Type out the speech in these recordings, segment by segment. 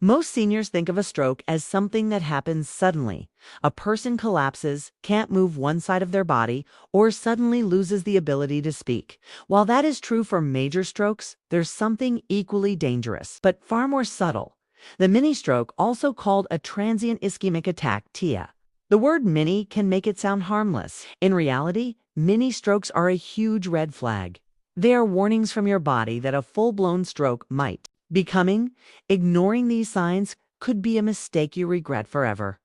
Most seniors think of a stroke as something that happens suddenly. A person collapses, can't move one side of their body, or suddenly loses the ability to speak. While that is true for major strokes, there's something equally dangerous, but far more subtle. The mini stroke, also called a transient ischemic attack, TIA. The word mini can make it sound harmless. In reality, mini strokes are a huge red flag. They are warnings from your body that a full-blown stroke might be coming. Ignoring these signs could be a mistake you regret forever.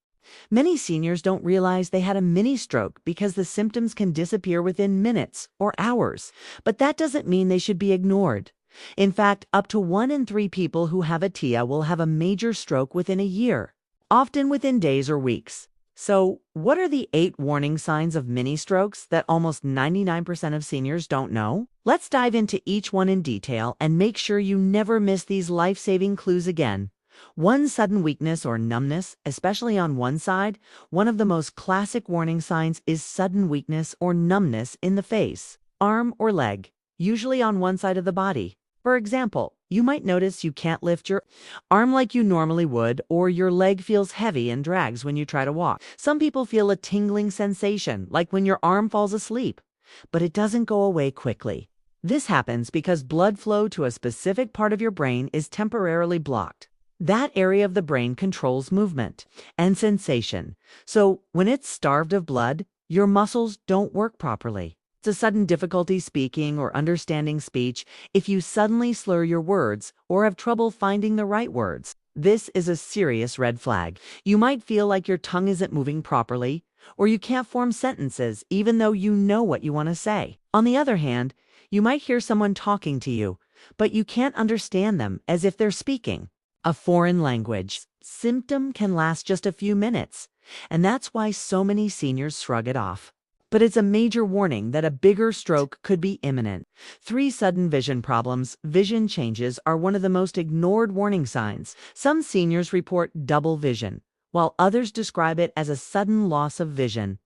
Many seniors don't realize they had a mini stroke because the symptoms can disappear within minutes or hours, but that doesn't mean they should be ignored. In fact, up to 1 in 3 people who have a TIA will have a major stroke within a year, often within days or weeks. So, what are the 8 warning signs of mini strokes that almost 99% of seniors don't know? Let's dive into each one in detail and make sure you never miss these life-saving clues again. 1. Sudden weakness or numbness, especially on one side. One of the most classic warning signs is sudden weakness or numbness in the face, arm, or leg, usually on one side of the body. For example, you might notice you can't lift your arm like you normally would, or your leg feels heavy and drags when you try to walk. Some people feel a tingling sensation, like when your arm falls asleep, but it doesn't go away quickly. This happens because blood flow to a specific part of your brain is temporarily blocked. That area of the brain controls movement and sensation. So when it's starved of blood, your muscles don't work properly. It's a sudden difficulty speaking or understanding speech. If you suddenly slur your words or have trouble finding the right words, this is a serious red flag. You might feel like your tongue isn't moving properly, or you can't form sentences even though you know what you want to say. On the other hand, you might hear someone talking to you, but you can't understand them as if they're speaking a foreign language. Symptom can last just a few minutes, and that's why so many seniors shrug it off. But it's a major warning that a bigger stroke could be imminent. 3. Sudden vision problems. Vision changes are one of the most ignored warning signs. Some seniors report double vision, while others describe it as a sudden loss of vision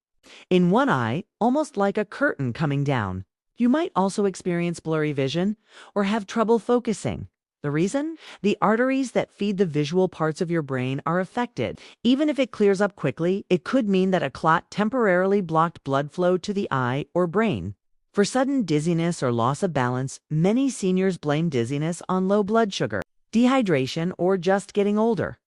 in one eye, almost like a curtain coming down. You might also experience blurry vision or have trouble focusing. The reason? The arteries that feed the visual parts of your brain are affected. Even if it clears up quickly, it could mean that a clot temporarily blocked blood flow to the eye or brain. For sudden dizziness or loss of balance, many seniors blame dizziness on low blood sugar, dehydration, or just getting older.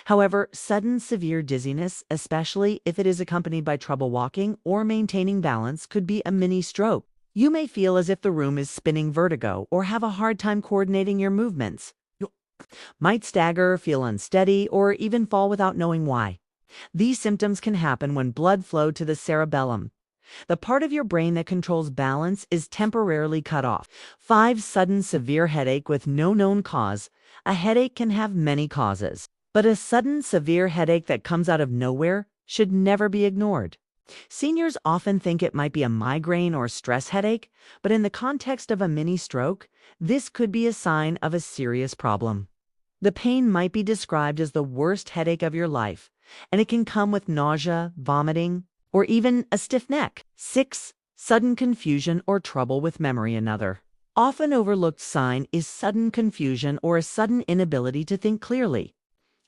However, sudden severe dizziness, especially if it is accompanied by trouble walking or maintaining balance, could be a mini stroke. You may feel as if the room is spinning vertigo or have a hard time coordinating your movements. You might stagger, feel unsteady, or even fall without knowing why. These symptoms can happen when blood flow to the cerebellum, the part of your brain that controls balance, is temporarily cut off. 5. Sudden severe headache with no known cause. A headache can have many causes, but a sudden severe headache that comes out of nowhere should never be ignored. Seniors often think it might be a migraine or stress headache, but in the context of a mini stroke, this could be a sign of a serious problem. The pain might be described as the worst headache of your life, and it can come with nausea, vomiting, or even a stiff neck. 6. Sudden confusion or trouble with memory. Another often overlooked sign is sudden confusion or a sudden inability to think clearly.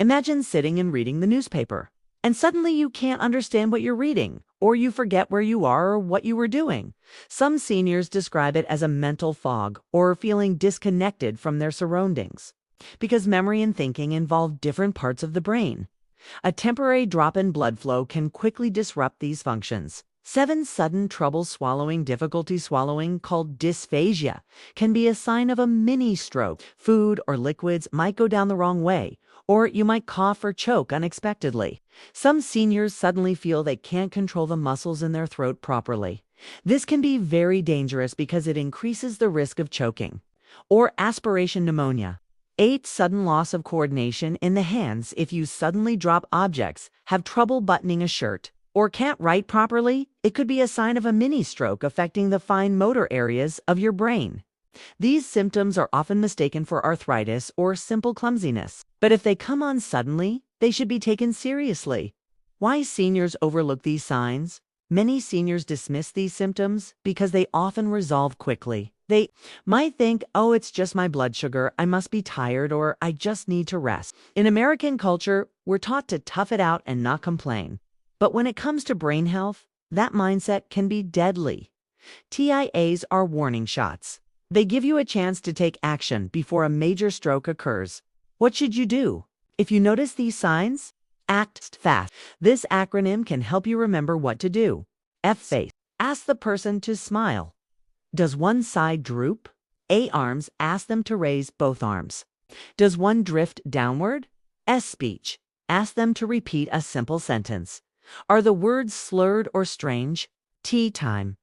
Imagine sitting and reading the newspaper, and suddenly you can't understand what you're reading, or you forget where you are or what you were doing. Some seniors describe it as a mental fog or feeling disconnected from their surroundings, because memory and thinking involve different parts of the brain. A temporary drop in blood flow can quickly disrupt these functions. 7. Sudden trouble swallowing. Difficulty swallowing, called dysphagia, can be a sign of a mini stroke. Food or liquids might go down the wrong way, or you might cough or choke unexpectedly. Some seniors suddenly feel they can't control the muscles in their throat properly. This can be very dangerous because it increases the risk of choking or aspiration pneumonia. 8. Sudden loss of coordination in the hands. If you suddenly drop objects, have trouble buttoning a shirt, or can't write properly, it could be a sign of a mini stroke affecting the fine motor areas of your brain. These symptoms are often mistaken for arthritis or simple clumsiness, but if they come on suddenly, they should be taken seriously. Why seniors overlook these signs? Many seniors dismiss these symptoms because they often resolve quickly. They might think, oh, it's just my blood sugar, I must be tired, or I just need to rest. In American culture, we're taught to tough it out and not complain. But when it comes to brain health, that mindset can be deadly. TIAs are warning shots. They give you a chance to take action before a major stroke occurs. What should you do? If you notice these signs, act fast. This acronym can help you remember what to do. F face. Ask the person to smile. Does one side droop? A arms. Ask them to raise both arms. Does one drift downward? S speech. Ask them to repeat a simple sentence. Are the words slurred or strange? T time.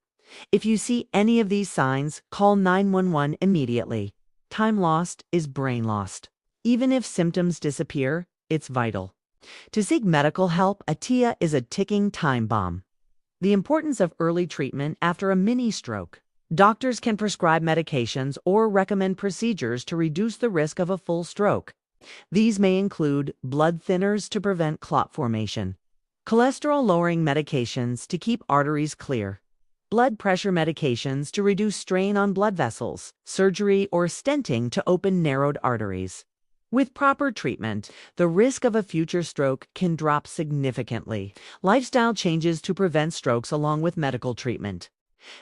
If you see any of these signs, call 911 immediately. Time lost is brain lost. Even if symptoms disappear, it's vital. To seek medical help, a TIA is a ticking time bomb. The importance of early treatment after a mini stroke. Doctors can prescribe medications or recommend procedures to reduce the risk of a full stroke. These may include blood thinners to prevent clot formation, cholesterol-lowering medications to keep arteries clear, blood pressure medications to reduce strain on blood vessels, surgery or stenting to open narrowed arteries. With proper treatment, the risk of a future stroke can drop significantly. Lifestyle changes to prevent strokes along with medical treatment.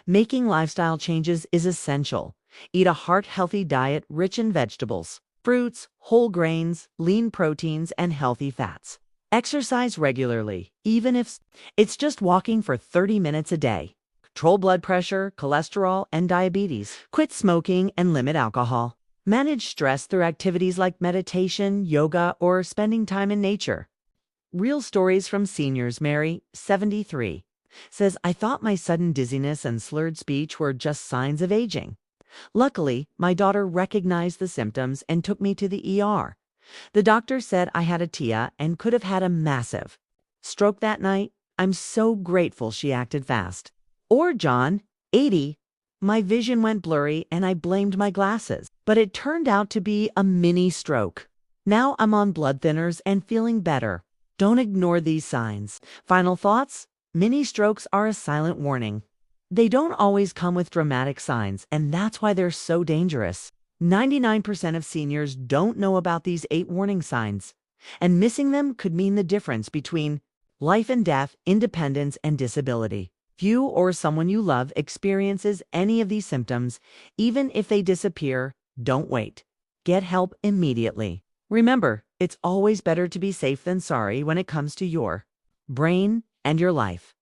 Making lifestyle changes is essential. Eat a heart-healthy diet rich in vegetables, fruits, whole grains, lean proteins, and healthy fats. Exercise regularly, even if it's just walking for 30 minutes a day. Control blood pressure, cholesterol, and diabetes. Quit smoking and limit alcohol. Manage stress through activities like meditation, yoga, or spending time in nature. Real stories from seniors. Mary, 73, says, I thought my sudden dizziness and slurred speech were just signs of aging. Luckily, my daughter recognized the symptoms and took me to the ER. The doctor said I had a TIA and could have had a massive stroke that night. I'm so grateful she acted fast. Or John, 80, my vision went blurry and I blamed my glasses, but it turned out to be a mini stroke. Now I'm on blood thinners and feeling better. Don't ignore these signs. Final thoughts? Mini strokes are a silent warning. They don't always come with dramatic signs, and that's why they're so dangerous. 99% of seniors don't know about these 8 warning signs, and missing them could mean the difference between life and death, independence, and disability. If you or someone you love experiences any of these symptoms, even if they disappear, don't wait. Get help immediately. Remember, it's always better to be safe than sorry when it comes to your brain and your life.